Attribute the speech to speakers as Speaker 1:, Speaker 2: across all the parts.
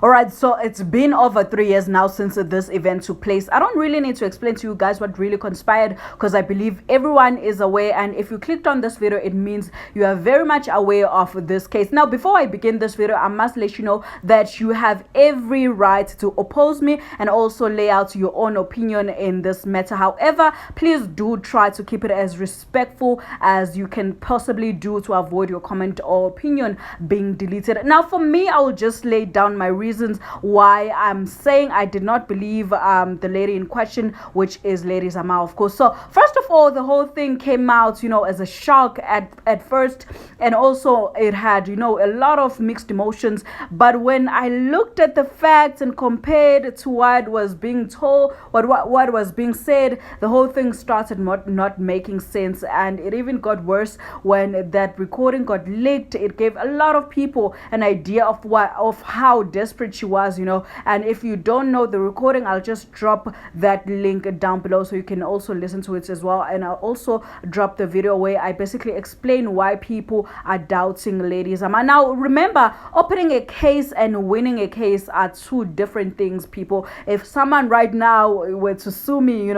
Speaker 1: All right, so it's been over 3 years now since this event took place. I don't really need to explain to you guys what really conspired because I believe everyone is aware. And if you clicked on this video, it means you are very much aware of this case. Now, before I begin this video, I must let you know that you have every right to oppose me and also lay out your own opinion in this matter. However, please do try to keep it as respectful as you can possibly do to avoid your comment or opinion being deleted. Now, for me, I will just lay down my reasons why I'm saying I did not believe the lady in question, which is Lady Zama, of course. So first of all, the whole thing came out, as a shock at first, and also it had, a lot of mixed emotions. But when I looked at the facts and compared to what was being told, what was being said, the whole thing started not making sense. And it even got worse when that recording got leaked. It gave a lot of people an idea of how desperate she was, and if you don't know the recording, I'll just drop that link down below so you can also listen to it as well. And I'll also drop the video where I basically explain why people are doubting Lady Zama. Now remember, opening a case and winning a case are two different things, people. If someone right now were to sue me,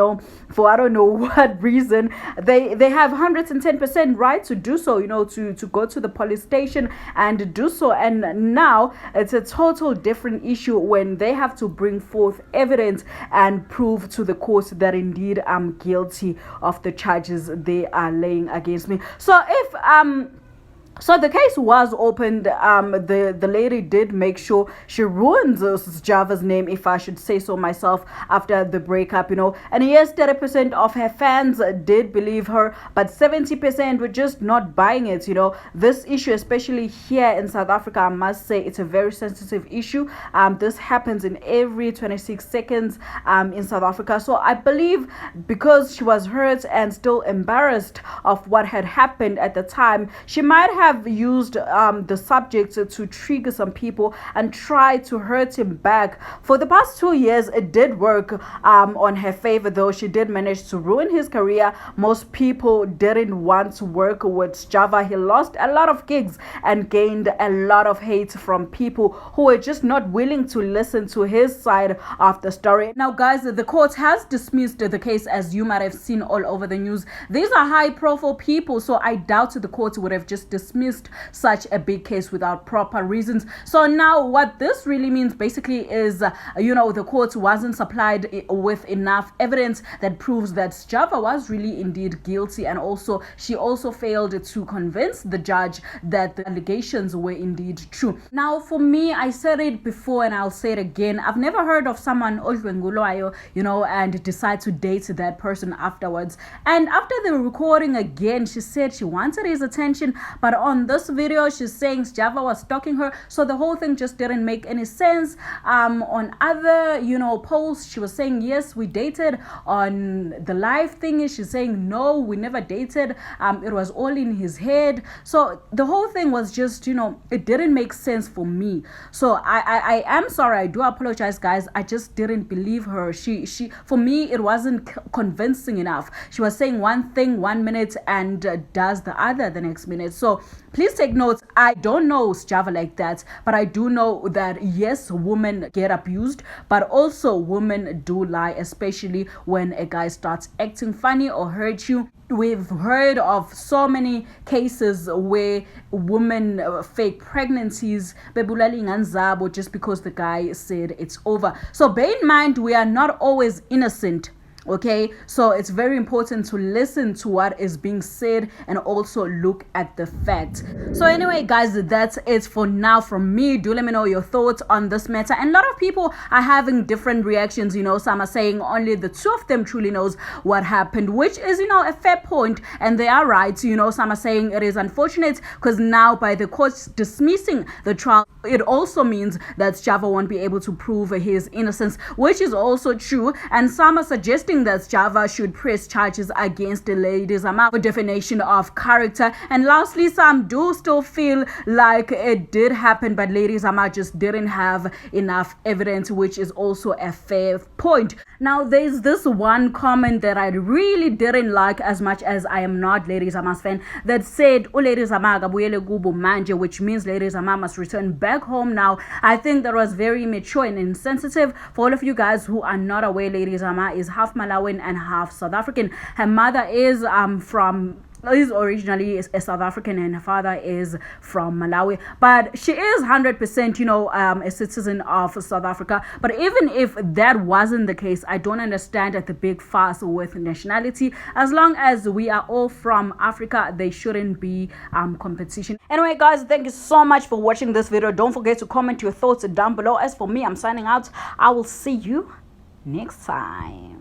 Speaker 1: for I don't know what reason, they have 110% right to do so, to go to the police station and do so. And now it's a total different issue when they have to bring forth evidence and prove to the court that indeed I'm guilty of the charges they are laying against me. So the case was opened. The lady did make sure she ruins Sjava's name, if I should say so myself, after the breakup, And yes, 30% of her fans did believe her, but 70% were just not buying it, This issue, especially here in South Africa, I must say it's a very sensitive issue. This happens in every 26 seconds in South Africa. So I believe because she was hurt and still embarrassed of what had happened at the time, she might have used the subject to trigger some people and try to hurt him back. For the past 2 years, it did work on her favor, though. She did manage to ruin his career. Most people didn't want to work with Sjava. He lost a lot of gigs and gained a lot of hate from people who were just not willing to listen to his side of the story. Now, guys, the court has dismissed the case, as you might have seen all over the news. These are high-profile people, so I doubt the court would have just dismissed such a big case without proper reasons. So now what this really means basically is, the court wasn't supplied with enough evidence that proves that Sjava was really indeed guilty, and also she also failed to convince the judge that the allegations were indeed true. Now, for me, I said it before and I'll say it again, I've never heard of someone and decide to date that person afterwards. And after the recording again, she said she wanted his attention, but on this video she's saying Sjava was stalking her. So the whole thing just didn't make any sense. On other posts, she was saying yes, we dated. On the live thingy, she's saying no, we never dated. It was all in his head. So the whole thing was just it didn't make sense for me. So I am sorry, I do apologize, guys. I just didn't believe her. She for me, it wasn't convincing enough. She was saying one thing 1 minute and does the other the next minute. So please take notes. I don't know Sjava like that, but I do know that yes, women get abused, but also women do lie, especially when a guy starts acting funny or hurt you. We've heard of so many cases where women fake pregnancies just because the guy said it's over. So bear in mind, we are not always innocent. Okay, so it's very important to listen to what is being said and also look at the facts. So anyway, guys, that's it for now from me. Do let me know your thoughts on this matter. And a lot of people are having different reactions. Some are saying only the two of them truly knows what happened, which is a fair point, and they are right. Some are saying it is unfortunate because now by the courts dismissing the trial, it also means that Sjava won't be able to prove his innocence, which is also true. And some are suggesting stating that Sjava should press charges against Lady Zama for defamation of character. And lastly, some do still feel like it did happen, but Lady Zama just didn't have enough evidence, which is also a fair point. Now, there's this one comment that I really didn't like, as much as I am not Lady Zama's fan, that said, Lady Zama kabuyele kubo manje, which means Lady Zama must return back home now. I think that was very mature and insensitive. For all of you guys who are not aware, Lady Zama is half Malawian and half South African. Her mother is originally a South African and her father is from Malawi, but she is 100% a citizen of South Africa. But even if that wasn't the case, I don't understand the big fuss with nationality. As long as we are all from Africa, there shouldn't be competition. Anyway guys, thank you so much for watching this video. Don't forget to comment your thoughts down below. As for me, I'm signing out. I will see you next time.